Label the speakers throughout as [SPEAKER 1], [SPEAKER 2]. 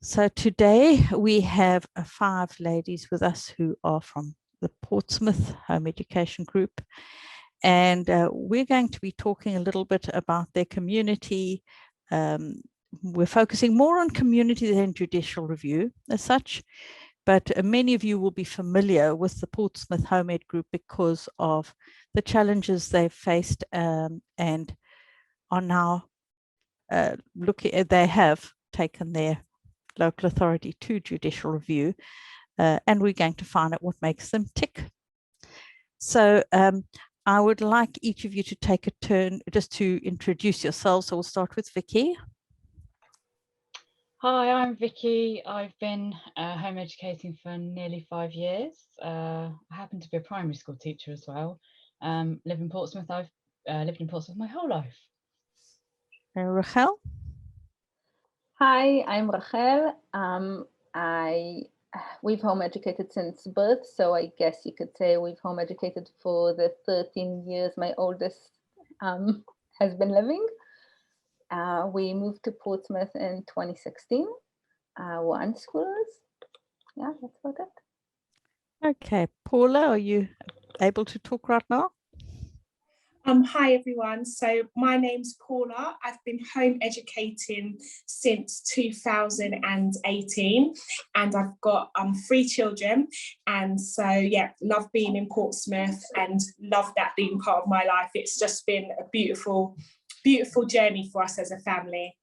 [SPEAKER 1] So today we have 5 ladies with us who are from the Portsmouth Home Education Group, and we're going to be talking a little bit about their community. We're focusing more on community than judicial review as such, but many of you will be familiar with the Portsmouth Home Ed Group because of the challenges they've faced and are now they have taken their local authority to judicial review, and we're going to find out what makes them tick. So I would like each of you to take a turn just to introduce yourselves. So we'll start with Vicky.
[SPEAKER 2] Hi, I'm Vicky. I've been home educating for nearly 5 years. I happen to be a primary school teacher as well. Live in Portsmouth. I've lived in Portsmouth my whole life.
[SPEAKER 1] Rachel.
[SPEAKER 3] Hi, I'm Rachel. We've home educated since birth, so I guess you could say we've home educated for the 13 years my oldest has been living. We moved to Portsmouth in 2016. We're unschoolers. Yeah, that's about it.
[SPEAKER 1] Okay, Paula, are you able to talk right now?
[SPEAKER 4] Hi everyone, so my name's Paula. I've been home educating since 2018 and I've got 3 children, and so yeah, love being in Portsmouth and love that being part of my life. It's just been a beautiful journey for us as a family.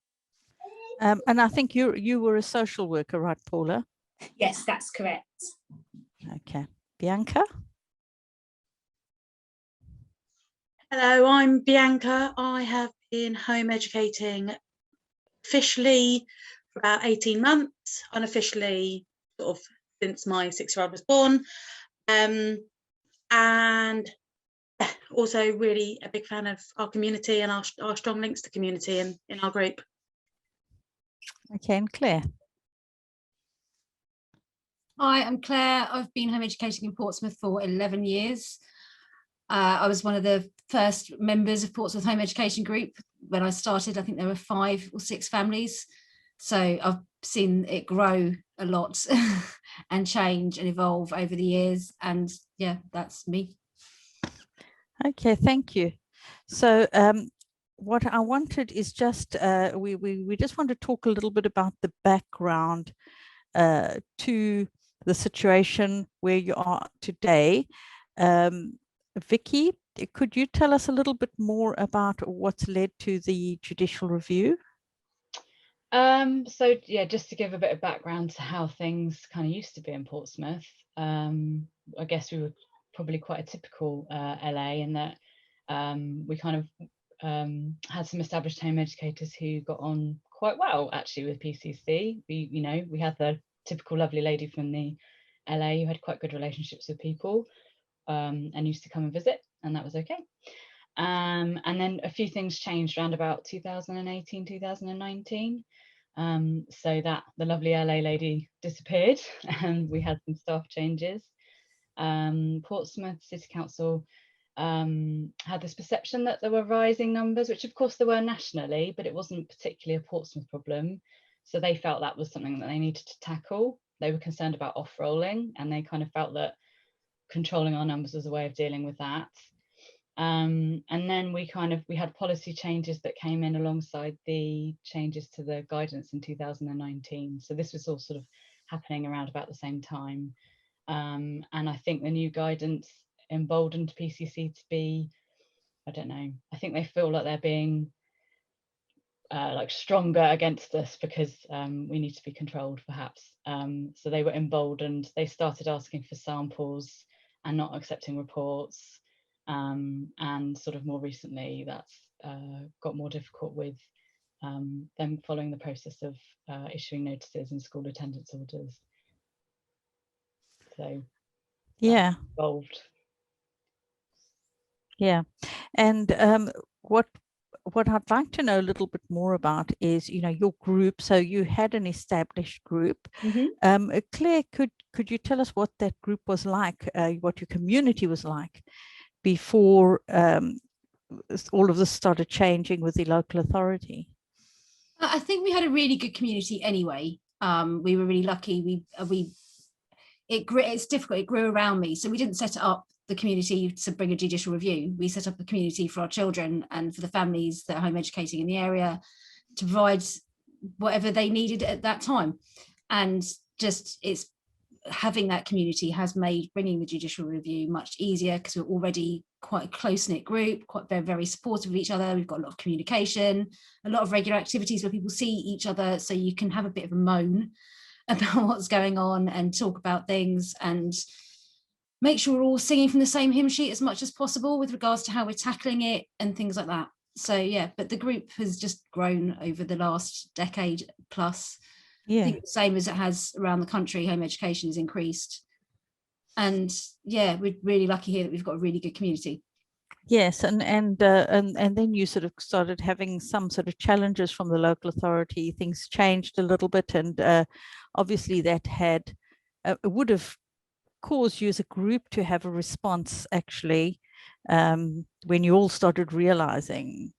[SPEAKER 1] And I think you were a social worker, right, Paula?
[SPEAKER 4] Yes, that's correct.
[SPEAKER 1] Okay, Bianca.
[SPEAKER 5] Hello, I'm Bianca. I have been home educating officially for about 18 months, unofficially sort of since my 6-year-old was born, and also really a big fan of our community and our strong links to community in our group.
[SPEAKER 1] Okay, and Claire.
[SPEAKER 6] Hi, I'm Claire. I've been home educating in Portsmouth for 11 years. I was one of the first members of Portsmouth Home Education Group. When I started, I think there were 5 or 6 families. So I've seen it grow a lot and change and evolve over the years. And yeah, that's me.
[SPEAKER 1] Okay, thank you. So what I wanted is just, we just want to talk a little bit about the background to the situation where you are today. Vicky, could you tell us a little bit more about what's led to the judicial review?
[SPEAKER 2] So yeah, just to give a bit of background to how things kind of used to be in Portsmouth. I guess we were probably quite a typical LA in that we kind of had some established home educators who got on quite well actually with PCC. We had the typical lovely lady from the LA who had quite good relationships with people and used to come and visit, and that was okay. And then a few things changed around about 2018, 2019. So that the lovely LA lady disappeared and we had some staff changes. Portsmouth City Council had this perception that there were rising numbers, which of course there were nationally, but it wasn't particularly a Portsmouth problem. So they felt that was something that they needed to tackle. They were concerned about off-rolling, and they kind of felt that controlling our numbers was a way of dealing with that. And then we had policy changes that came in alongside the changes to the guidance in 2019. So this was all sort of happening around about the same time. And I think the new guidance emboldened PCC to be, I don't know, I think they feel like they're being like stronger against us because we need to be controlled perhaps. So they were emboldened. They started asking for samples and not accepting reports. And sort of more recently that's got more difficult with them following the process of issuing notices and school attendance orders. So
[SPEAKER 1] yeah,
[SPEAKER 2] involved.
[SPEAKER 1] Yeah, and what I'd like to know a little bit more about is, your group. So you had an established group.
[SPEAKER 2] Mm-hmm.
[SPEAKER 1] Claire, could you tell us what that group was like, what your community was like before all of this started changing with the local authority?
[SPEAKER 6] I think we had a really good community anyway. We were really lucky. It's difficult. It grew around me. So we didn't set up the community to bring a judicial review. We set up a community for our children and for the families that are home educating in the area to provide whatever they needed at that time. And just it's having that community has made bringing the judicial review much easier, because we're already quite a close-knit group, quite very supportive of each other. We've got a lot of communication, a lot of regular activities where people see each other, so you can have a bit of a moan about what's going on and talk about things and make sure we're all singing from the same hymn sheet as much as possible with regards to how we're tackling it and things like that. So yeah, but the group has just grown over the last decade plus.
[SPEAKER 1] Yeah.
[SPEAKER 6] I think the same as it has around the country, home education has increased. And yeah, we're really lucky here that we've got a really good community.
[SPEAKER 1] Yes, and then you sort of started having some sort of challenges from the local authority. Things changed a little bit, and obviously that had would have caused you as a group to have a response, actually, when you all started realizing,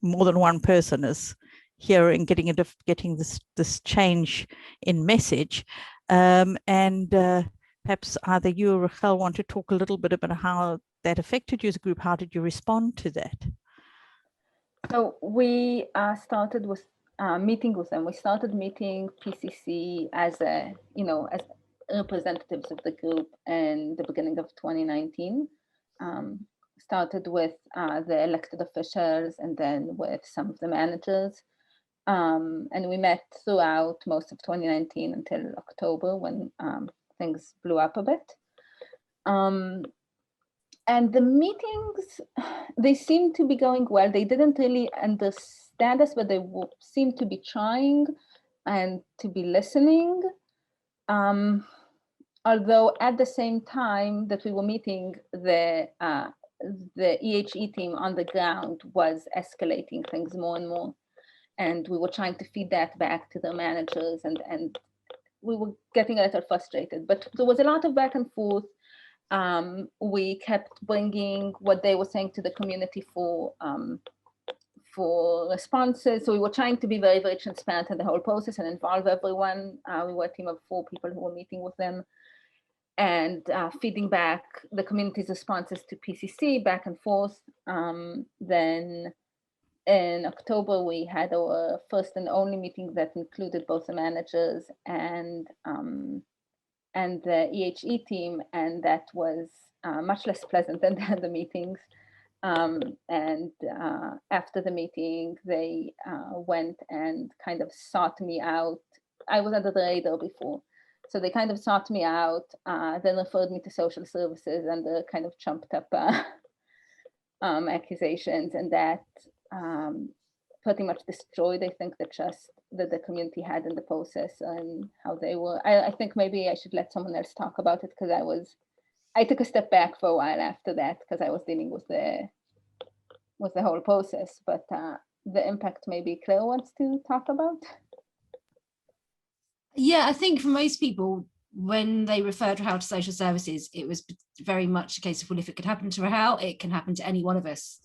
[SPEAKER 1] more than one person is hearing, getting this change in message, and perhaps either you or Rachel want to talk a little bit about how that affected you as a group. How did you respond to that?
[SPEAKER 3] So we started with meeting with them. We started meeting PCC as as representatives of the group in the beginning of 2019. Started with the elected officials and then with some of the managers. And we met throughout most of 2019 until October, when things blew up a bit. And the meetings, they seemed to be going well. They didn't really understand us, but they seemed to be trying and to be listening. Although at the same time that we were meeting, the EHE team on the ground was escalating things more and more. And we were trying to feed that back to the managers, and we were getting a little frustrated. But there was a lot of back and forth. We kept bringing what they were saying to the community for responses. So we were trying to be very, very transparent in the whole process and involve everyone. We were a team of 4 people who were meeting with them and feeding back the community's responses to PCC back and forth. Then in October, we had our first and only meeting that included both the managers and the EHE team, and that was much less pleasant than the other meetings. And after the meeting, they went and kind of sought me out. I was under the radar before, so they kind of sought me out, then referred me to social services, and the kind of trumped up accusations, and that pretty much destroyed, I think, the trust that the community had in the process and how they were. I think maybe I should let someone else talk about it, because I took a step back for a while after that, because I was dealing with the whole process. But the impact, maybe Claire wants to talk about.
[SPEAKER 6] Yeah, I think for most people, when they referred Rahel to social services, it was very much a case of, well, if it could happen to Rahel, it can happen to any one of us.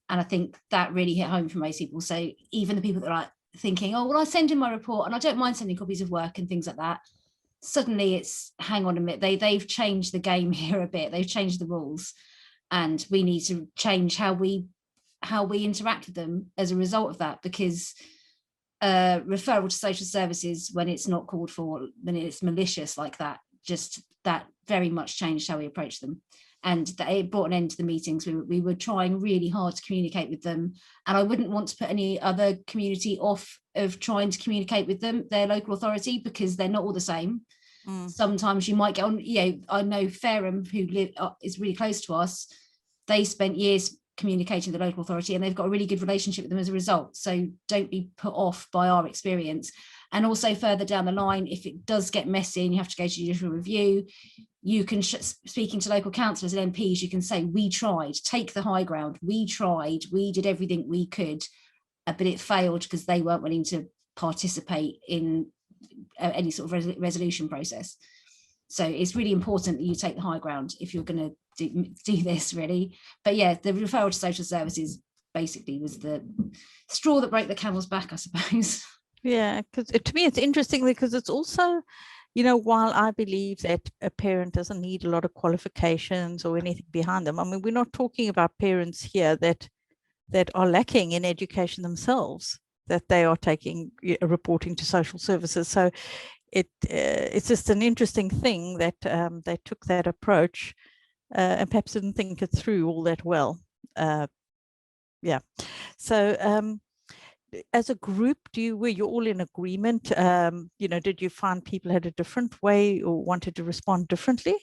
[SPEAKER 6] And I think that really hit home for most people. So even the people that are like thinking, oh, well, I send in my report and I don't mind sending copies of work and things like that, suddenly it's, hang on a minute, they've changed the game here a bit. They've changed the rules, and we need to change how we interact with them as a result of that, because referral to social services, when it's not called for, when it's malicious like that, just that very much changed how we approach them. And that it brought an end to the meetings. We were trying really hard to communicate with them, and I wouldn't want to put any other community off of trying to communicate with them, their local authority, because they're not all the same. Sometimes you might get on, I know Fareham, who is really close to us, they spent years communicating with the local authority, and they've got a really good relationship with them as a result. So don't be put off by our experience. And also further down the line, if it does get messy and you have to go to judicial review, you can, speaking to local councillors and MPs, you can say, we tried, take the high ground, we tried, we did everything we could, but it failed because they weren't willing to participate in any sort of resolution process. So it's really important that you take the high ground if you're going to do this, really. But yeah, the referral to social services basically was the straw that broke the camel's back, I suppose.
[SPEAKER 1] Yeah, because to me it's interesting because it's also, you know, while I believe that a parent doesn't need a lot of qualifications or anything behind them, I mean, we're not talking about parents here that are lacking in education themselves, that they are taking reporting to social services. So it's just an interesting thing that they took that approach and perhaps didn't think it through all that well. Yeah. So as a group, were you all in agreement? You know, did you find people had a different way or wanted to respond differently?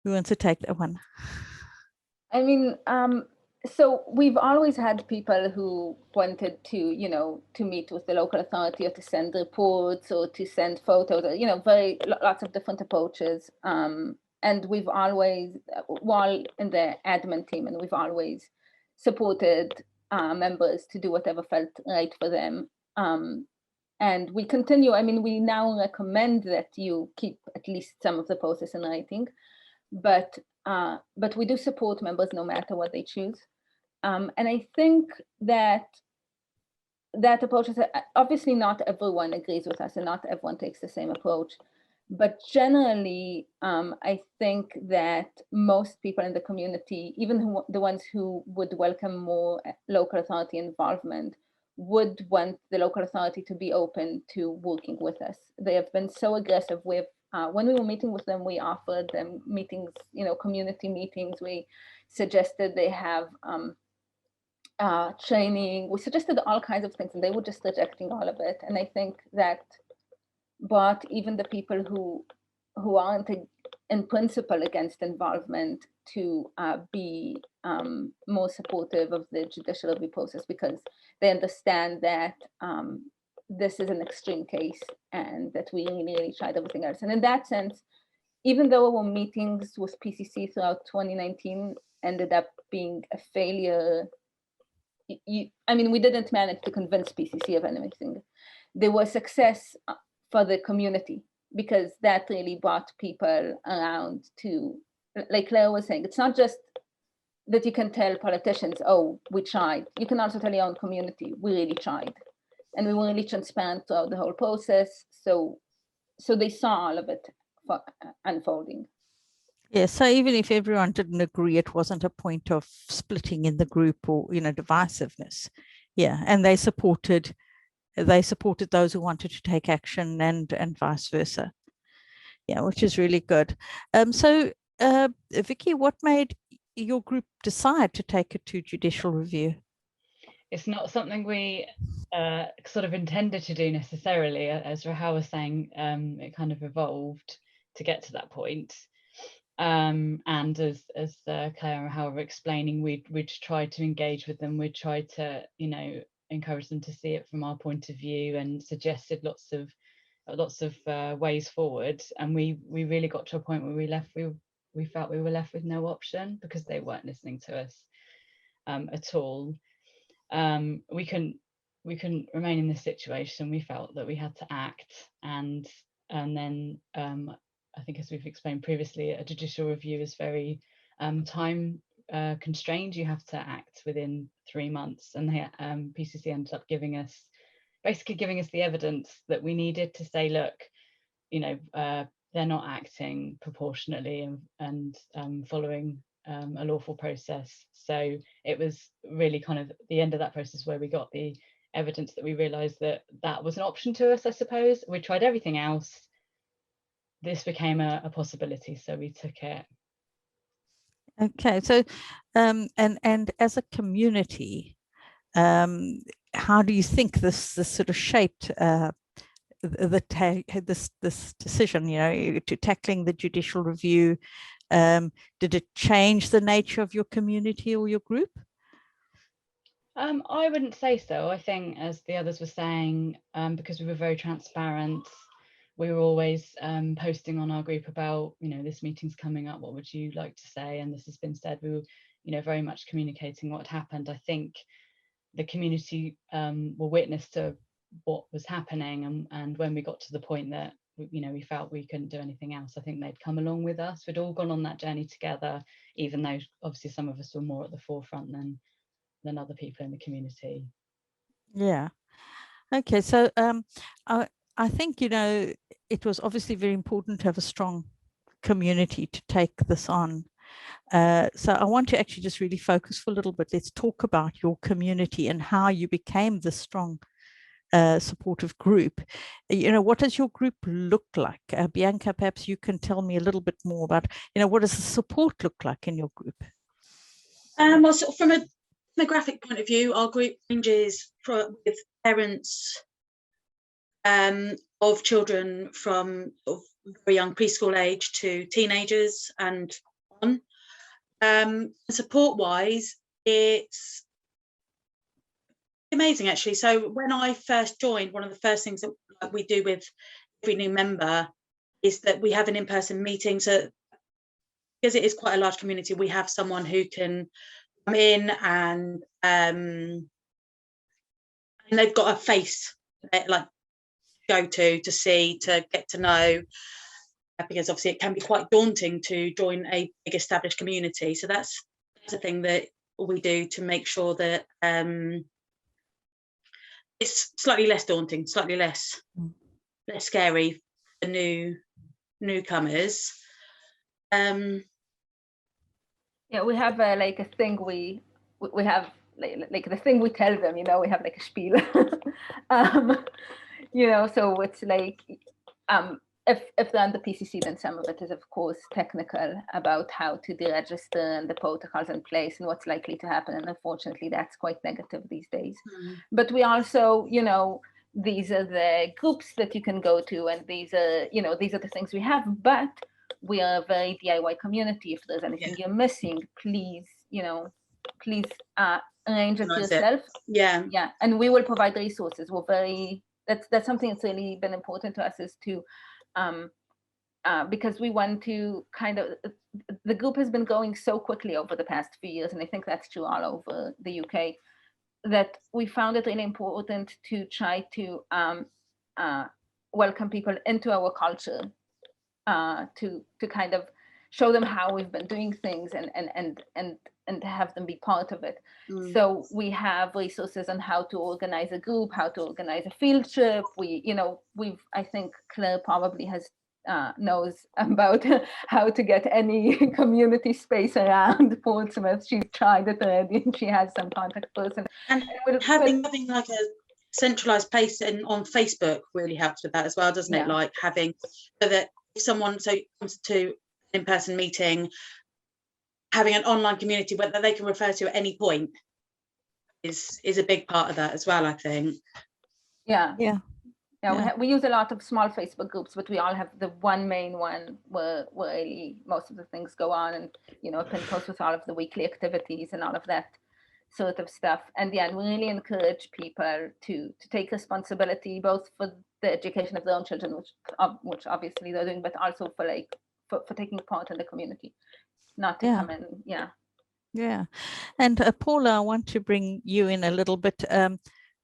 [SPEAKER 1] Who wants to take that one?
[SPEAKER 3] I mean, so we've always had people who wanted to, you know, to meet with the local authority or to send reports or to send photos, or, you know, lots of different approaches. And we've always, while in the admin team, and we've always supported members to do whatever felt right for them. And we continue. I mean, we now recommend that you keep at least some of the process in writing, but we do support members no matter what they choose. And I think that that approach is obviously not everyone agrees with us and not everyone takes the same approach. But generally, I think that most people in the community, even the ones who would welcome more local authority involvement, would want the local authority to be open to working with us. They have been so aggressive with, when we were meeting with them, we offered them meetings, you know, community meetings. We suggested they have training. We suggested all kinds of things and they were just rejecting all of it. And I think that brought even the people who aren't in principle against involvement to be more supportive of the judicial review process, because they understand that this is an extreme case and that we really tried everything else. And in that sense, even though our meetings with PCC throughout 2019 ended up being a failure, I mean, we didn't manage to convince PCC of anything. There was success for the community, because that really brought people around to, like Claire was saying, it's not just that you can tell politicians, oh, we tried. You can also tell your own community, we really tried. And we were really transparent throughout the whole process. So they saw all of it unfolding.
[SPEAKER 1] Yeah, so even if everyone didn't agree, it wasn't a point of splitting in the group or, you know, divisiveness. Yeah, and they supported those who wanted to take action and vice versa. Yeah, which is really good. So Vicky, what made your group decide to take it to judicial review?
[SPEAKER 2] It's not something we sort of intended to do necessarily. As Rahel was saying, it kind of evolved to get to that point. And as Claire and Rahel were explaining, we'd try to engage with them. We'd try to, you know, encourage them to see it from our point of view, and suggested lots of ways forward. And we really got to a point where we felt we were left with no option, because they weren't listening to us at all. We couldn't remain in this situation. We felt that we had to act, and then I think, as we've explained previously, a judicial review is very time constrained. You have to act within 3 months, and the PCC ended up basically giving us the evidence that we needed to say, look, you know, they're not acting proportionately and following a lawful process. So it was really kind of the end of that process where we got the evidence that we realized that that was an option to us, I suppose. We tried everything else. This became a possibility, so we took it.
[SPEAKER 1] Okay, so and as a community, how do you think this sort of shaped this decision, you know, to tackling the judicial review? Did it change the nature of your community or your group?
[SPEAKER 2] I wouldn't say so. I think, as the others were saying, because we were very transparent, we were always posting on our group about, you know, this meeting's coming up, what would you like to say? And this has been said. We were, you know, very much communicating what happened. I think the community were witness to what was happening, and when we got to the point that, you know, we felt we couldn't do anything else, I think they'd come along with us. We'd all gone on that journey together, even though obviously some of us were more at the forefront than than other people in the community.
[SPEAKER 1] Yeah. Okay. So I think, you know, it was obviously very important to have a strong community to take this on. So I want to actually just really focus for a little bit. Let's talk about your community and how you became the strong supportive group. You know, what does your group look like? Bianca, perhaps you can tell me a little bit more about, you know, what does the support look like in your group?
[SPEAKER 5] Well, sort of from a demographic point of view, our group ranges with parents of children from sort of very young preschool age to teenagers and on. Support-wise, it's amazing actually. So when I first joined, one of the first things that we do with every new member is that we have an in-person meeting. So because it is quite a large community, we have someone who can come in and they've got a face like go to see, to get to know, because obviously it can be quite daunting to join a big established community. So that's a thing that we do to make sure that it's slightly less daunting, slightly less scary for newcomers.
[SPEAKER 3] Yeah, we have like a thing we have like the thing we tell them, you know, we have like a spiel. You know, so it's like if they're on the PCC, then some of it is of course technical about how to deregister and the protocols in place and what's likely to happen, and unfortunately that's quite negative these days. But we also, you know, these are the groups that you can go to, and these are, you know, these are the things we have, but we are a very DIY community. If there's anything you're missing, please, you know, please arrange it yourself.
[SPEAKER 5] Yeah,
[SPEAKER 3] and we will provide resources. We're very, that's something that's really been important to us, is to because we want to kind of, the group has been growing so quickly over the past few years, and I think that's true all over the UK, that we found it really important to try to welcome people into our culture, to kind of show them how we've been doing things and have them be part of it. So we have resources on how to organize a group, how to organize a field trip. We, you know, I think Claire probably knows about how to get any community space around Portsmouth. She's tried it already, and she has some contact person.
[SPEAKER 5] And having like a centralized place on Facebook really helps with that as well, doesn't it? Like having, so that if someone comes to an in-person meeting, having an online community that they can refer to at any point is a big part of that as well, I think. Yeah, we use a lot of small Facebook groups, but we all have the one main one where really most of the things go on, and, you know, can post with all of the weekly activities and all of that sort of stuff. And we really encourage people to take responsibility, both for the education of their own children, which obviously they're doing, but also for taking part in the community, not to come in.
[SPEAKER 1] And Paula, I want to bring you in a little bit.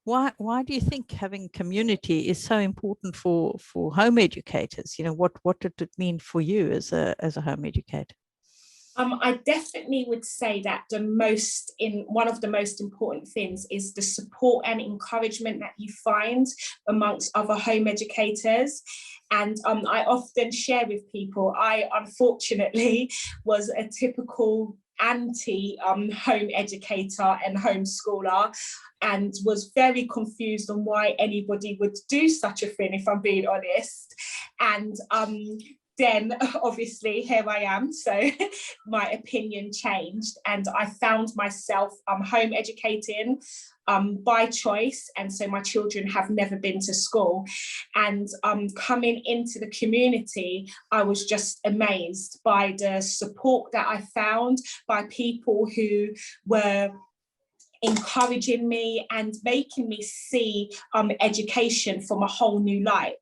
[SPEAKER 1] Why do you think having community is so important for home educators? You know, what did it mean for you as a home educator?
[SPEAKER 4] I definitely would say that one of the most important things is the support and encouragement that you find amongst other home educators. And I often share with people, I unfortunately was a typical anti-home educator and homeschooler, and was very confused on why anybody would do such a thing, if I'm being honest. And then obviously here I am, so my opinion changed, and I found myself home educating by choice, and so my children have never been to school. And coming into the community, I was just amazed by the support that I found, by people who were encouraging me and making me see education from a whole new light.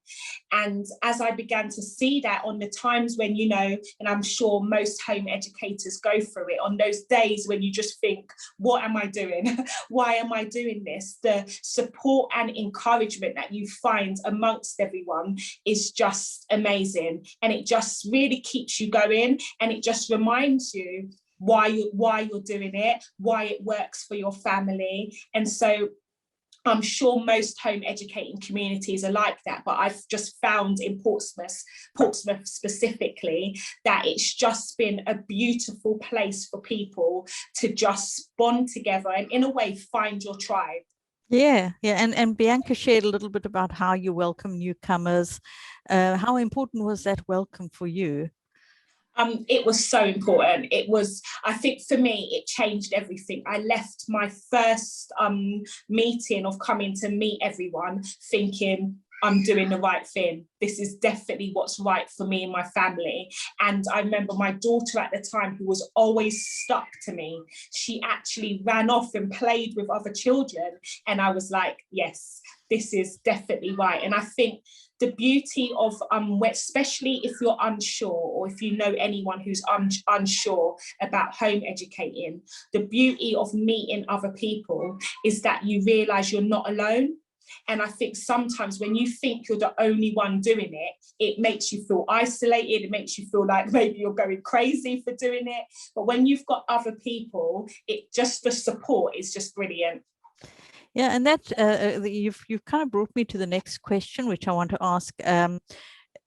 [SPEAKER 4] And as I began to see that on the times when, you know, and I'm sure most home educators go through it, on those days when you just think, what am I doing? Why am I doing this? The support and encouragement that you find amongst everyone is just amazing. And it just really keeps you going, and it just reminds you why you're doing it, why it works for your family. And so I'm sure most home educating communities are like that, but I've just found in Portsmouth specifically, that it's just been a beautiful place for people to just bond together and in a way find your tribe.
[SPEAKER 1] Yeah, and Bianca shared a little bit about how you welcome newcomers. How important was that welcome for you?
[SPEAKER 4] It was so important. It was, I think for me, it changed everything. I left my first meeting of coming to meet everyone thinking, I'm doing the right thing. This is definitely what's right for me and my family. And I remember my daughter at the time, who was always stuck to me, she actually ran off and played with other children. And I was like, yes, this is definitely right. And I think the beauty of, especially if you're unsure, or if you know anyone who's unsure about home educating, the beauty of meeting other people is that you realise you're not alone. And I think sometimes when you think you're the only one doing it, it makes you feel isolated. It makes you feel like maybe you're going crazy for doing it. But when you've got other people, it just, the support is just brilliant.
[SPEAKER 1] Yeah, and that you've kind of brought me to the next question, which I want to ask. I'm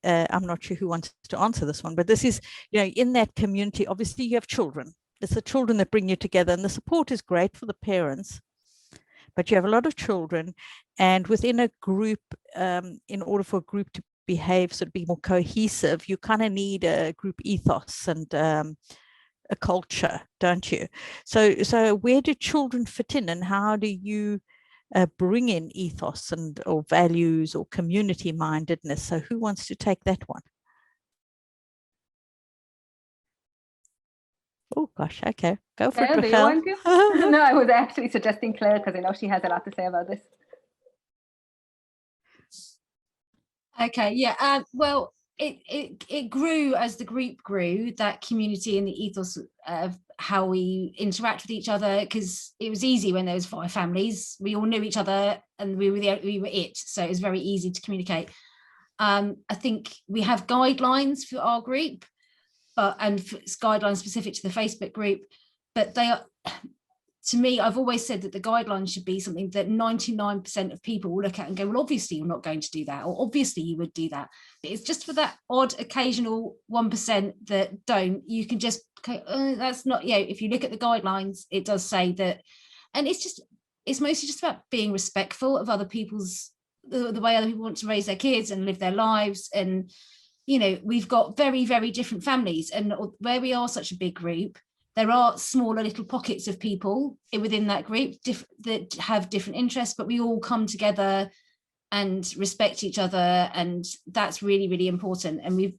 [SPEAKER 1] not sure who wants to answer this one, but this is, in that community, obviously you have children. It's the children that bring you together, and the support is great for the parents, but you have a lot of children, and within a group, in order for a group to behave, sort of be more cohesive, you kind of need a group ethos and a culture, don't you? So where do children fit in, and how do you bring in ethos or values or community mindedness? So who wants to take that one? Oh gosh, okay, go for
[SPEAKER 3] Claire,
[SPEAKER 1] it,
[SPEAKER 3] do you
[SPEAKER 1] Rachel.
[SPEAKER 3] want to? No, I was actually suggesting Claire because I know she has a lot to say about this.
[SPEAKER 6] Okay, yeah, well, it grew as the group grew, that community and the ethos of how we interact with each other, because it was easy when there was 5 families. We all knew each other and we were it, so it was very easy to communicate. I think we have guidelines for our group, and guidelines specific to the Facebook group, but they are, to me, I've always said that the guidelines should be something that 99% of people will look at and go, well, obviously you're not going to do that, or obviously you would do that. But it's just for that odd occasional 1% that don't. You can just, that's not, if you look at the guidelines, it does say that. And it's mostly just about being respectful of other people's, the way other people want to raise their kids and live their lives. And, we've got very, very different families. And where we are such a big group, there are smaller little pockets of people within that group that have different interests, but we all come together and respect each other. And that's really, really important. And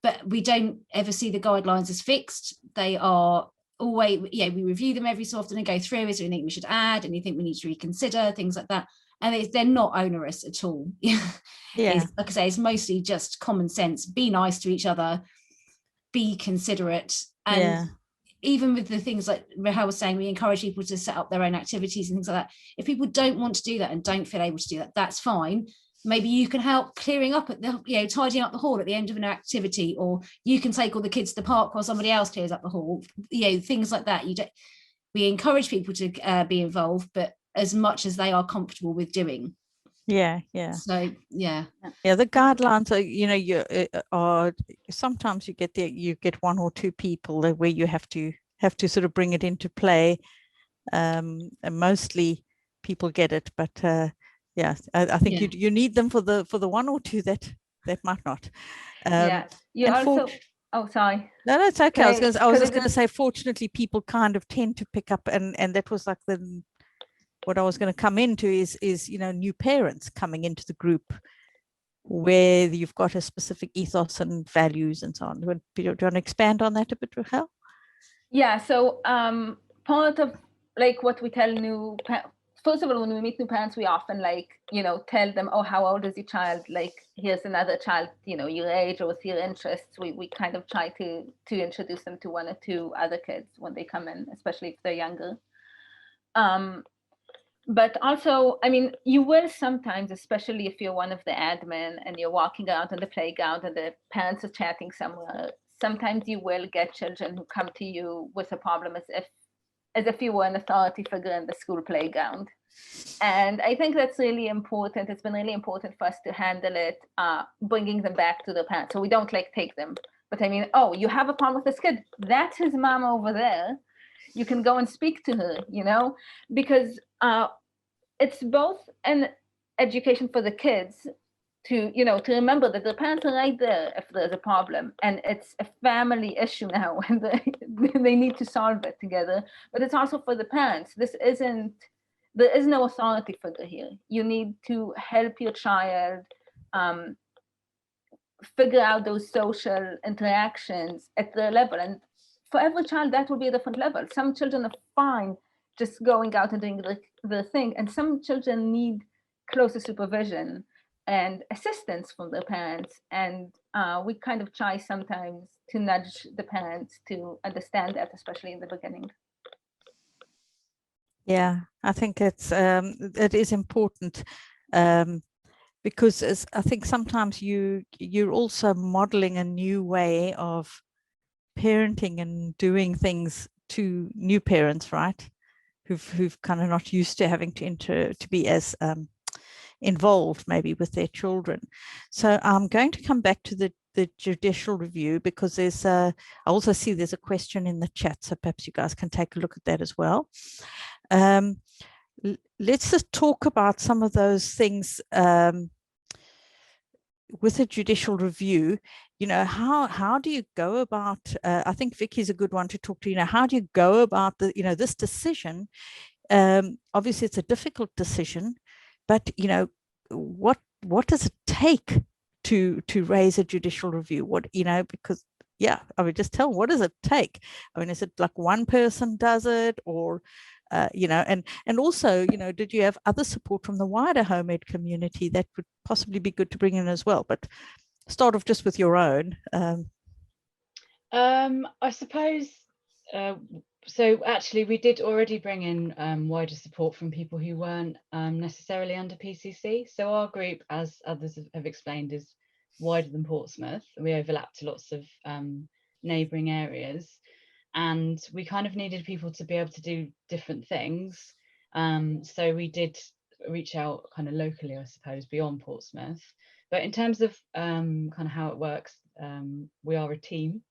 [SPEAKER 6] but we don't ever see the guidelines as fixed. They are always, we review them every so often and go through, is there anything we should add, anything we need to reconsider, things like that. And they're not onerous at all.
[SPEAKER 1] Yeah.
[SPEAKER 6] Like I say, it's mostly just common sense. Be nice to each other, be considerate. And even with the things like Rahel was saying, we encourage people to set up their own activities and things like that. If people don't want to do that and don't feel able to do that, that's fine. Maybe you can help clearing up at the, tidying up the hall at the end of an activity, or you can take all the kids to the park while somebody else clears up the hall. Things like that. We encourage people to be involved, but as much as they are comfortable with doing.
[SPEAKER 1] Yeah.
[SPEAKER 6] So the
[SPEAKER 1] guidelines are, you are sometimes you get 1 or 2 people where you have to sort of bring it into play. And mostly people get it, but I think you need them for the 1 or 2 that might not.
[SPEAKER 3] You also. Oh, sorry.
[SPEAKER 1] No, it's okay. I was just going to say, fortunately, people kind of tend to pick up, and that was like what I was going to come into is new parents coming into the group where you've got a specific ethos and values and so on. Do you want to expand on that a bit, Rahel?
[SPEAKER 3] Yeah. So part of what we tell first of all, when we meet new parents, we often tell them, oh, how old is your child? Here's another child, your age or with your interests. We kind of try to introduce them to 1 or 2 other kids when they come in, especially if they're younger. But also, you will sometimes, especially if you're one of the admin and you're walking out on the playground and the parents are chatting somewhere, sometimes you will get children who come to you with a problem as if you were an authority figure in the school playground. And I think that's really important. It's been really important for us to handle it, bringing them back to the parents. So we don't like take them, but I mean, oh, you have a problem with this kid. That's his mom over there. You can go and speak to her, you know, because it's both an education for the kids to, you know, to remember that the parents are right there if there's a problem, and it's a family issue now and they need to solve it together. But it's also for the parents. There is no authority figure here. You need to help your child figure out those social interactions at their level. And for every child, that will be a different level. Some children are fine just going out and doing their thing, and some children need closer supervision and assistance from their parents. And we kind of try sometimes to nudge the parents to understand that, especially in the beginning.
[SPEAKER 1] Yeah, I think it is important, because I think sometimes you're also modeling a new way of parenting and doing things to new parents, right? Who've kind of not used to having to be as involved maybe with their children. So I'm going to come back to the judicial review, because there's I also see there's a question in the chat, so perhaps you guys can take a look at that as well. Let's just talk about some of those things with a judicial review. You know, how do you go about, I think Vicky's a good one to talk to, you know, how do you go about this decision? Obviously it's a difficult decision, but you know, what does it take to raise a judicial review? What, you know, because yeah, I mean, just tell, what does it take? I mean, is it like one person does it, or you know, and also, you know, did you have other support from the wider home ed community that would possibly be good to bring in as well? But start off just with your own.
[SPEAKER 2] I suppose, so actually we did already bring in wider support from people who weren't necessarily under PCC. So our group, as others have explained, is wider than Portsmouth. We overlap to lots of neighbouring areas, and we kind of needed people to be able to do different things. So we did reach out kind of locally, I suppose, beyond Portsmouth. But in terms of kind of how it works, we are a team,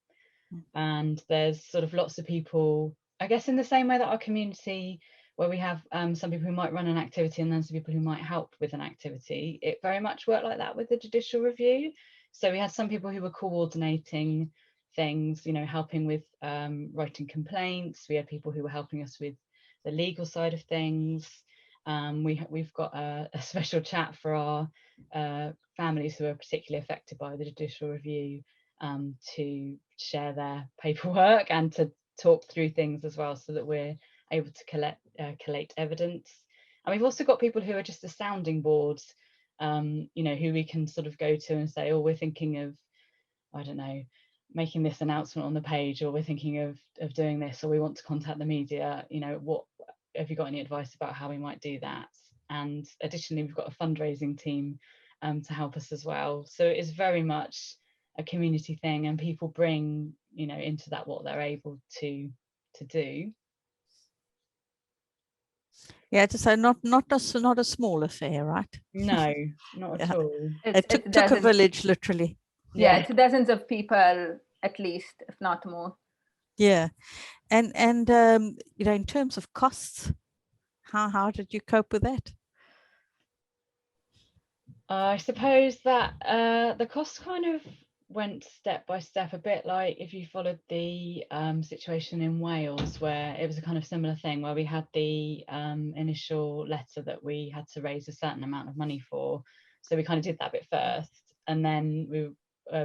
[SPEAKER 2] and there's sort of lots of people, I guess, in the same way that our community, where we have some people who might run an activity and then some people who might help with an activity, it very much worked like that with the judicial review. So we had some people who were coordinating things, you know, helping with writing complaints. We had people who were helping us with the legal side of things. We've got a special chat for our families who are particularly affected by the judicial review, to share their paperwork and to talk through things as well, so that we're able to collate evidence. And we've also got people who are just the sounding boards, you know, who we can sort of go to and say, oh, we're thinking of, I don't know, making this announcement on the page, or we're thinking of doing this, or we want to contact the media, you know, what have you got any advice about how we might do that? And additionally, we've got a fundraising team to help us as well. So it is very much a community thing, and people bring, you know, into that what they're able to do.
[SPEAKER 1] Yeah, to say not a small affair, right?
[SPEAKER 2] No, not at all.
[SPEAKER 1] It took a village, literally.
[SPEAKER 3] Yeah, it's dozens of people at least, if not more.
[SPEAKER 1] Yeah, and you know, in terms of costs, how did you cope with that?
[SPEAKER 2] I suppose that the costs kind of went step by step, a bit like if you followed the situation in Wales, where it was a kind of similar thing, where we had the initial letter that we had to raise a certain amount of money for. So we kind of did that bit first, and then we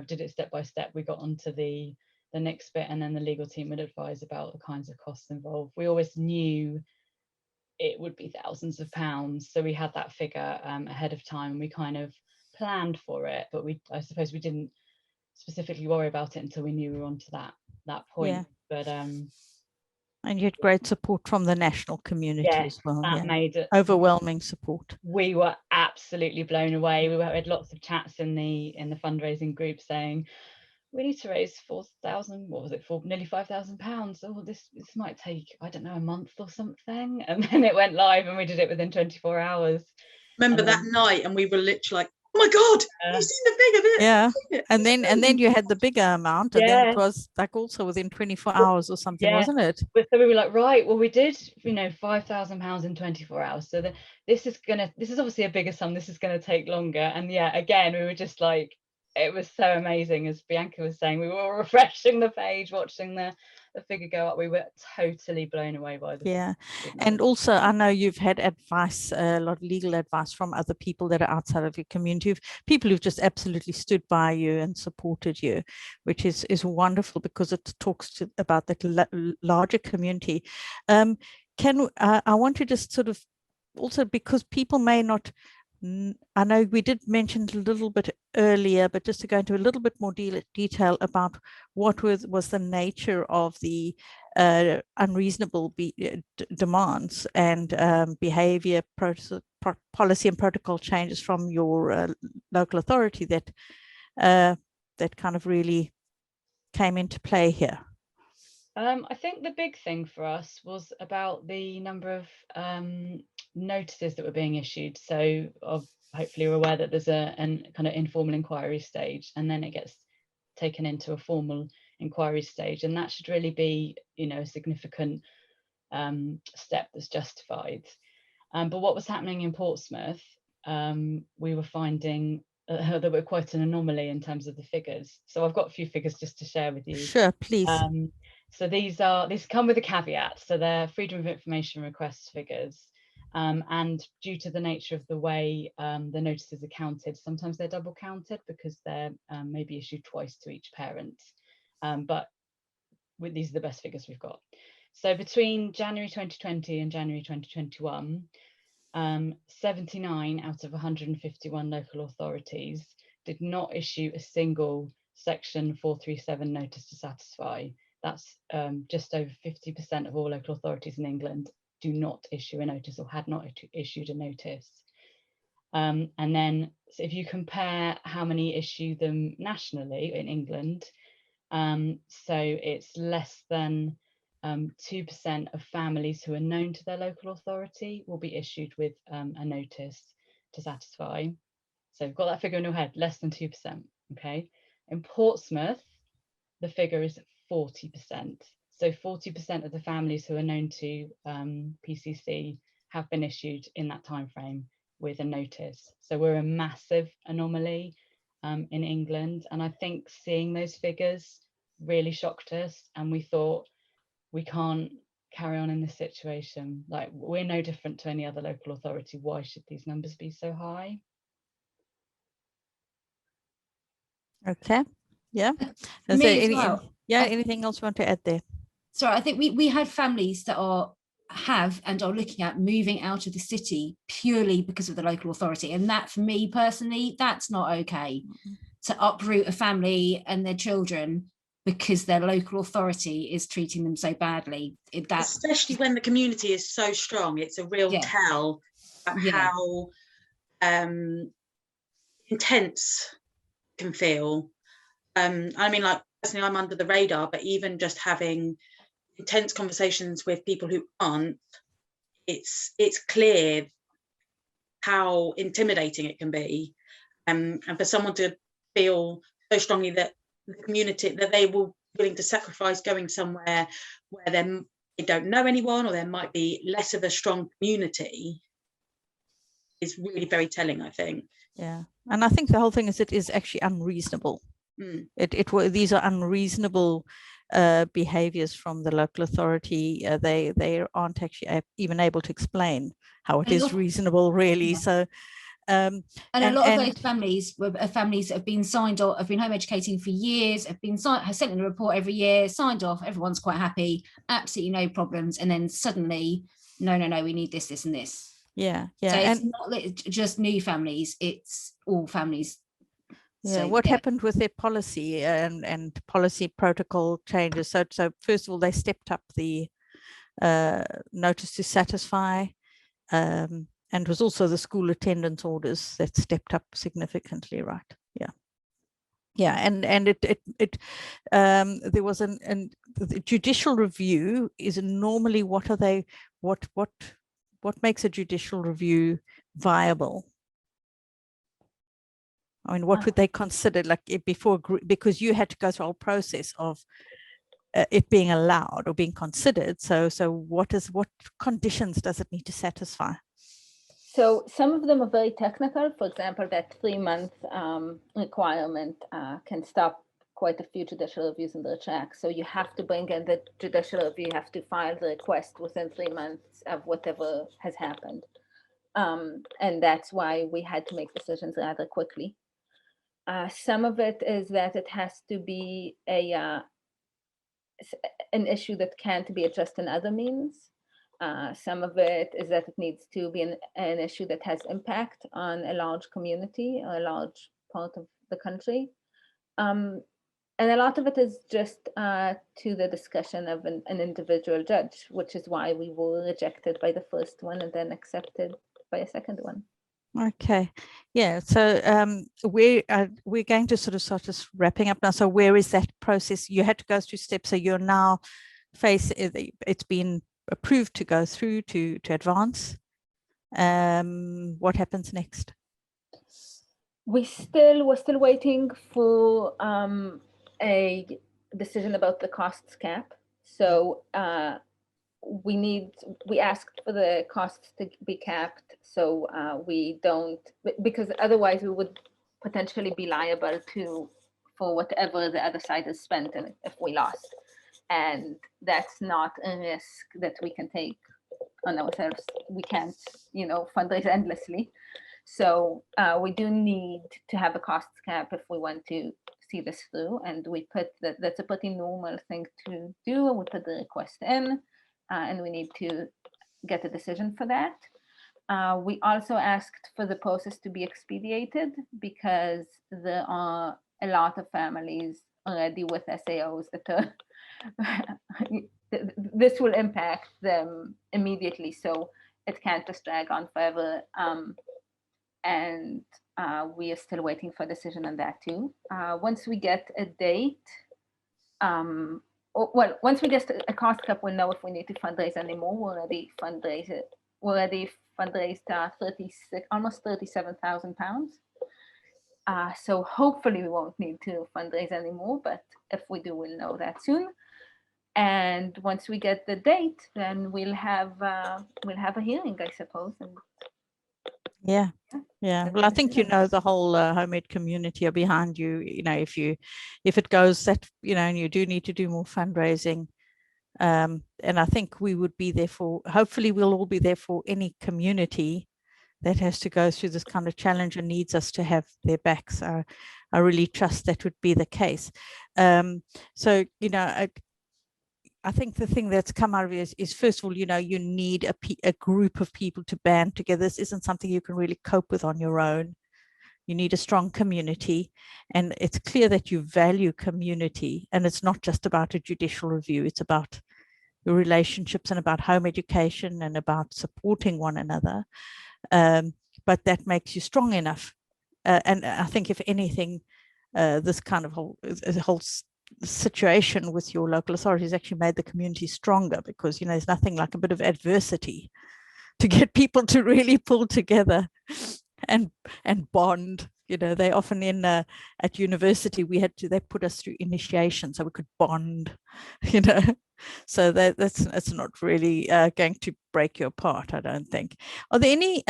[SPEAKER 2] did it step by step. We got onto the next bit, and then the legal team would advise about the kinds of costs involved. We always knew it would be thousands of pounds, so we had that figure ahead of time, and we kind of planned for it, but I suppose we didn't specifically worry about it until we knew we were on to that point. Yeah. But
[SPEAKER 1] and you had great support from the national community as well.
[SPEAKER 2] That made it
[SPEAKER 1] overwhelming support.
[SPEAKER 2] We were absolutely blown away. We had lots of chats in the fundraising group saying, we need to raise 4,000, what was it, for nearly £5,000. Oh, this might take, I don't know, a month or something. And then it went live and we did it within 24 hours.
[SPEAKER 5] Remember that night, and we were literally like, oh my God, have you seen the figure?
[SPEAKER 1] Yeah. And then you had the bigger amount, and then it was like also within 24 hours or something, wasn't it?
[SPEAKER 2] So we were like, right, well, we did, you know, £5,000 in 24 hours. So this is obviously a bigger sum. This is going to take longer. And yeah, again, we were just like, it was so amazing. As Bianca was saying, we were refreshing the page, watching the figure go up. We were totally blown away by the
[SPEAKER 1] and also I know you've had advice, a lot of legal advice from other people that are outside of your community, people who've just absolutely stood by you and supported you, which is wonderful, because it talks about that larger community. I want to just sort of also, because people may not, I know we did mention a little bit earlier, but just to go into a little bit more detail about what was the nature of the unreasonable demands and behavior, policy and protocol changes from your local authority that kind of really came into play here.
[SPEAKER 2] I think the big thing for us was about the number of notices that were being issued. So hopefully you're aware that there's a kind of informal inquiry stage, and then it gets taken into a formal inquiry stage, and that should really be, you know, a significant step that's justified. But what was happening in Portsmouth, we were finding that we're quite an anomaly in terms of the figures. So I've got a few figures just to share with you.
[SPEAKER 1] Sure, please.
[SPEAKER 2] So these come with a caveat. So they're freedom of information request figures. And due to the nature of the way the notices are counted, sometimes they're double counted because they're maybe issued twice to each parent. But these are the best figures we've got. So between January 2020 and January 2021, 79 out of 151 local authorities did not issue a single Section 437 notice to satisfy. That's just over 50% of all local authorities in England do not issue a notice or had not issued a notice. And then so if you compare how many issue them nationally in England, so it's less than 2% of families who are known to their local authority will be issued with a notice to satisfy. So you've got that figure in your head, less than 2%, okay? In Portsmouth, the figure is 40%. So 40% of the families who are known to PCC have been issued in that time frame with a notice. So we're a massive anomaly in England. And I think seeing those figures really shocked us, and we thought, we can't carry on in this situation. Like, we're no different to any other local authority. Why should these numbers be so high?
[SPEAKER 1] Okay. Yeah. Is there anything else you want to add there?
[SPEAKER 6] Sorry, I think we had families that have and are looking at moving out of the city purely because of the local authority, and that, for me personally, that's not okay. To uproot a family and their children because their local authority is treating them so badly.
[SPEAKER 5] Especially when the community is so strong, it's a real tell about how intense it can feel. I mean, like, personally, I'm under the radar, but even just having intense conversations with people who aren't, it's clear how intimidating it can be. And for someone to feel so strongly that the community, that they will be willing to sacrifice going somewhere where they don't know anyone, or there might be less of a strong community, is really very telling, I think.
[SPEAKER 1] Yeah, and I think the whole thing is, it is actually unreasonable. These are unreasonable behaviors from the local authority. They aren't actually even able to explain how it is reasonable, really. So
[SPEAKER 6] and a lot of those families were families that have been signed off, have been home educating for years, have sent in a report every year, signed off, everyone's quite happy, absolutely no problems, and then suddenly, no, we need this, this and this.
[SPEAKER 1] Yeah.
[SPEAKER 6] So it's not just new families, it's all families.
[SPEAKER 1] Yeah, so, what happened with their policy and policy protocol changes? So first of all, they stepped up the notice to satisfy, and it was also the school attendance orders that stepped up significantly, right? Yeah. Yeah, and there was the judicial review is normally what makes a judicial review viable? I mean, what would they consider, like before, because you had to go through a whole process of it being allowed or being considered. So what conditions does it need to satisfy?
[SPEAKER 3] So some of them are very technical. For example, that 3-month requirement can stop quite a few judicial reviews in their tracks. So you have to bring in the judicial review, you have to file the request within 3 months of whatever has happened. And that's why we had to make decisions rather quickly. Some of it is that it has to be an issue that can't be addressed in other means. Some of it is that it needs to be an issue that has impact on a large community or a large part of the country. And a lot of it is just to the discussion of an individual judge, which is why we were rejected by the first one and then accepted by a second one.
[SPEAKER 1] Okay, yeah, so we're going to sort of start just wrapping up now. So where is that process? You had to go through steps, so you're now it's been approved to go through to advance. What happens next?
[SPEAKER 3] We're still waiting for a decision about the costs cap. So we asked for the costs to be capped, so we don't, because otherwise we would potentially be liable for whatever the other side has spent if we lost. And that's not a risk that we can take on ourselves. We can't, fundraise endlessly. So we do need to have a cost cap if we want to see this through. And we put that's a pretty normal thing to do. We put the request in, and we need to get a decision for that. We also asked for the process to be expedited because there are a lot of families already with SAOs that are this will impact them immediately, so it can't just drag on forever. And we are still waiting for a decision on that too. Once we get a date, once we get a cost cap, we'll know if we need to fundraise anymore. We already fundraised almost £37,000. So hopefully we won't need to fundraise anymore, but if we do, we'll know that soon. And once we get the date, then we'll have a hearing, I suppose. And
[SPEAKER 1] yeah. Well, I think the whole homemade community are behind you. If it goes that and you do need to do more fundraising, and I think we would be there for. Hopefully, we'll all be there for any community that has to go through this kind of challenge and needs us to have their backs. I really trust that would be the case. So I think the thing that's come out of it is first of all, you need a group of people to band together. This isn't something you can really cope with on your own. You need a strong community, and it's clear that you value community, and it's not just about a judicial review. It's about your relationships and about home education and about supporting one another. But that makes you strong enough. And I think if anything, this kind of whole situation with your local authorities actually made the community stronger, because there's nothing like a bit of adversity to get people to really pull together and bond. They often at university they put us through initiation so we could bond, so that's not really going to break you apart, I don't think. Are there any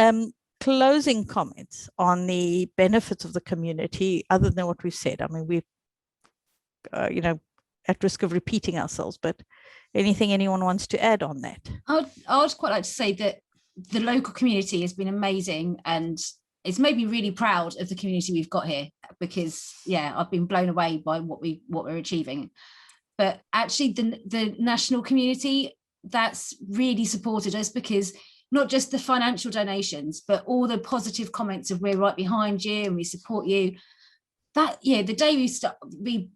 [SPEAKER 1] closing comments on the benefits of the community other than what we've said? I mean, we've at risk of repeating ourselves, but anything anyone wants to add on that?
[SPEAKER 6] I would quite like to say that the local community has been amazing, and it's made me really proud of the community we've got here, because I've been blown away by what we're achieving. But actually the national community that's really supported us, because not just the financial donations, but all the positive comments of we're right behind you and we support you. That the day we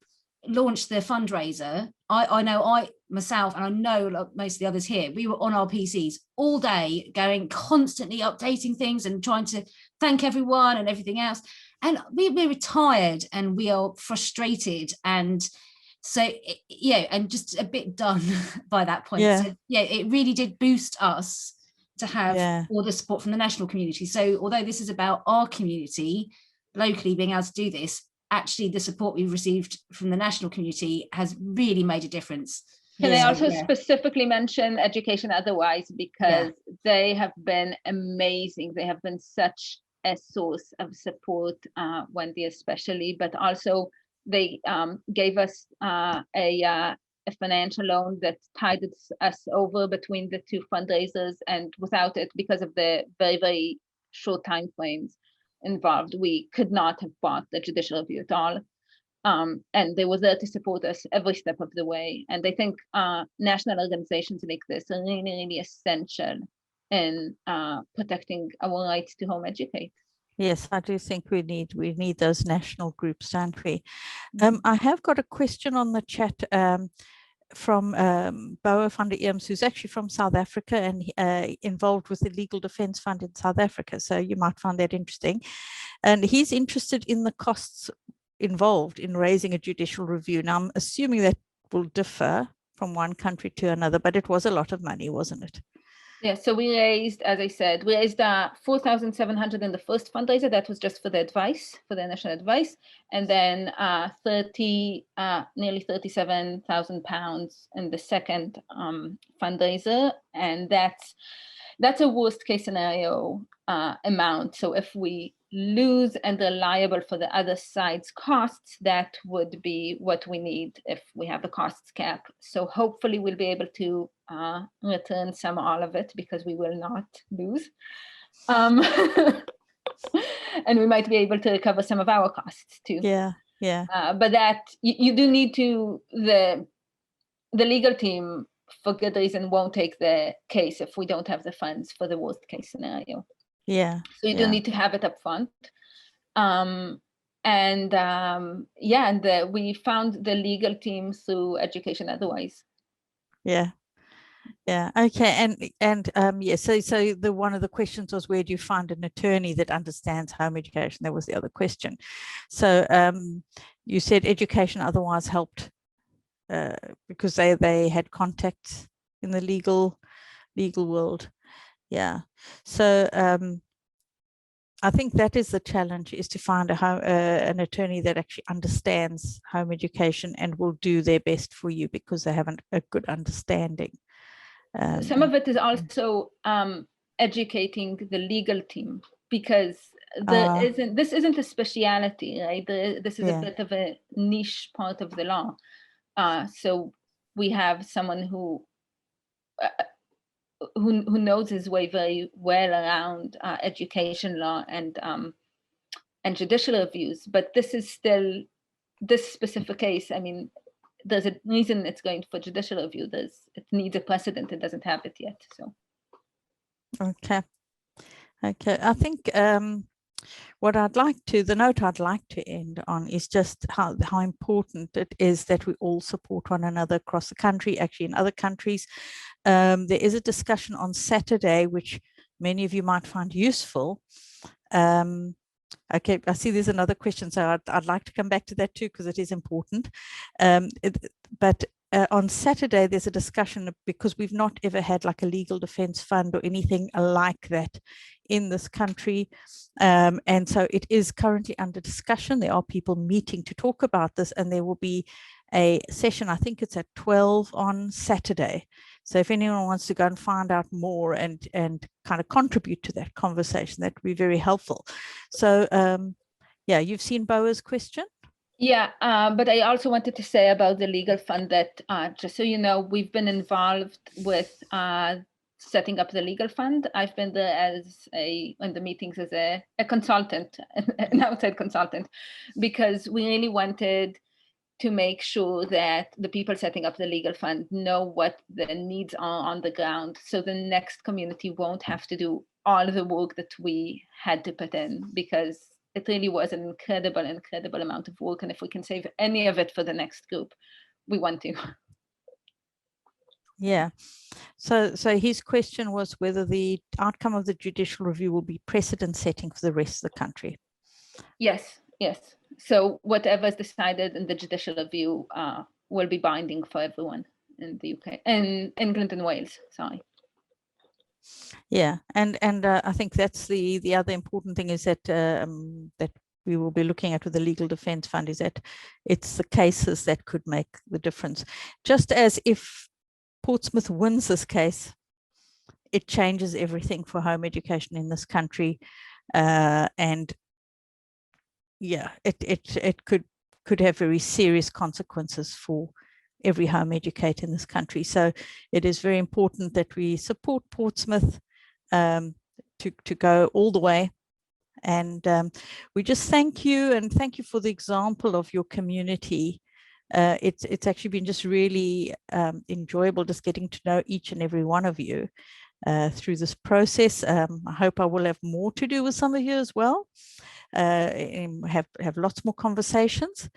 [SPEAKER 6] launched the fundraiser, I know myself, and I know like most of the others here, we were on our PCs all day, constantly updating things and trying to thank everyone and everything else. And we're retired and we are frustrated, and so and just a bit done by that point. So it really did boost us to have all the support from the national community. So although this is about our community locally being able to do this, actually the support we've received from the national community has really made a difference.
[SPEAKER 3] Can I also specifically mention Education Otherwise, because they have been amazing. They have been such a source of support, Wendy especially, but also they gave us a financial loan that tied us over between the two fundraisers, and without it, because of the very, very short time frames involved, we could not have bought the judicial review at all. And they were there to support us every step of the way. And I think national organizations like this are really, really essential in protecting our rights to home educate.
[SPEAKER 1] Yes, I do think we need those national groups, don't we? I have got a question on the chat from Boa van der Eems, who's actually from South Africa and involved with the Legal Defence Fund in South Africa. So you might find that interesting. And he's interested in the costs involved in raising a judicial review. Now, I'm assuming that will differ from one country to another, but it was a lot of money, wasn't it?
[SPEAKER 3] Yeah, so we raised, as I said, we raised 4,700 in the first fundraiser. That was just for the advice, for the initial advice, and then nearly 37,000 pounds in the second fundraiser, and that's a worst case scenario amount. So if we lose and are liable for the other side's costs, that would be what we need if we have the costs cap. So hopefully we'll be able to return some or all of it, because we will not lose. And we might be able to recover some of our costs too. But that you do need to, the legal team, for good reason, won't take the case if we don't have the funds for the worst case scenario. So you do need to have it up front. We found the legal team through Education Otherwise.
[SPEAKER 1] Okay. So the one of the questions was, where do you find an attorney that understands home education? That was the other question. So you said Education Otherwise helped because they had contacts in the legal world. So I think that is the challenge, is to find an attorney that actually understands home education and will do their best for you, because they have a good understanding.
[SPEAKER 3] Some of it is also educating the legal team, because this isn't a speciality, right? This is a bit of a niche part of the law. So we have someone who knows his way very well around education law and judicial reviews, but this is still this specific case. I mean, there's a reason it's going for judicial review. It needs a precedent. It doesn't have it yet. So
[SPEAKER 1] okay. I think the note I'd like to end on is just how important it is that we all support one another across the country. Actually, in other countries, there is a discussion on Saturday, which many of you might find useful. Okay, I see there's another question, so I'd like to come back to that too, because it is important. On Saturday, there's a discussion, because we've not ever had like a legal defense fund or anything like that in this country. And so it is currently under discussion. There are people meeting to talk about this, and there will be a session, I think it's at 12 on Saturday. So if anyone wants to go and find out more and kind of contribute to that conversation, that would be very helpful. So you've seen Boa's question?
[SPEAKER 3] Yeah, but I also wanted to say about the legal fund that, just so you know, we've been involved with setting up the legal fund. I've been there in the meetings as a consultant, an outside consultant, because we really wanted to make sure that the people setting up the legal fund know what the needs are on the ground, so the next community won't have to do all of the work that we had to put in, because it really was an incredible amount of work. And if we can save any of it for the next group, we want to.
[SPEAKER 1] Yeah. So his question was whether the outcome of the judicial review will be precedent setting for the rest of the country.
[SPEAKER 3] Yes, yes. So whatever is decided in the judicial review will be binding for everyone in the UK, in England and Wales, sorry.
[SPEAKER 1] Yeah, and I think that's the other important thing is that that we will be looking at with the Legal Defence Fund, is that it's the cases that could make the difference. Just as if Portsmouth wins this case, it changes everything for home education in this country, and yeah, it could have very serious consequences for every home educator in this country. So it is very important that we support Portsmouth to go all the way. And we just thank you, and thank you for the example of your community. It's actually been just really enjoyable just getting to know each and every one of you through this process. I hope I will have more to do with some of you as well. And have lots more conversations.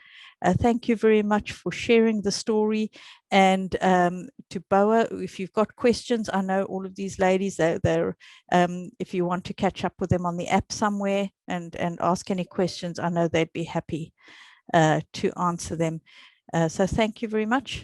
[SPEAKER 1] Thank you very much for sharing the story. And to Boa, if you've got questions, I know all of these ladies, they're if you want to catch up with them on the app somewhere and ask any questions, I know they'd be happy to answer them. So thank you very much.